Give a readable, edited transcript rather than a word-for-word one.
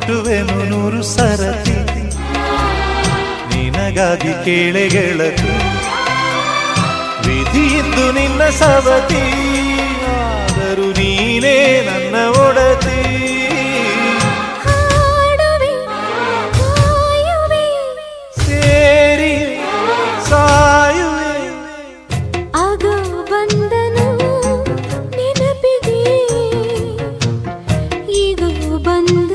ಹುಟ್ಟುವೆನು 100 ಸರತಿ ನಿನಗಾಗಿ ಕೇಳೆ ಗೆಳತಿ ವಿಧಿಯಿದ್ದು ನಿನ್ನ ಸವತಿ ಆದರೂ ನೀನೇ ನನ್ನ ಒಡತಿ ಸೇರಿ ಸಾಯುವೆ ಆಗ ಬಂದನು ನೆನಪಿಗೆ ಈಗ ಬಂದ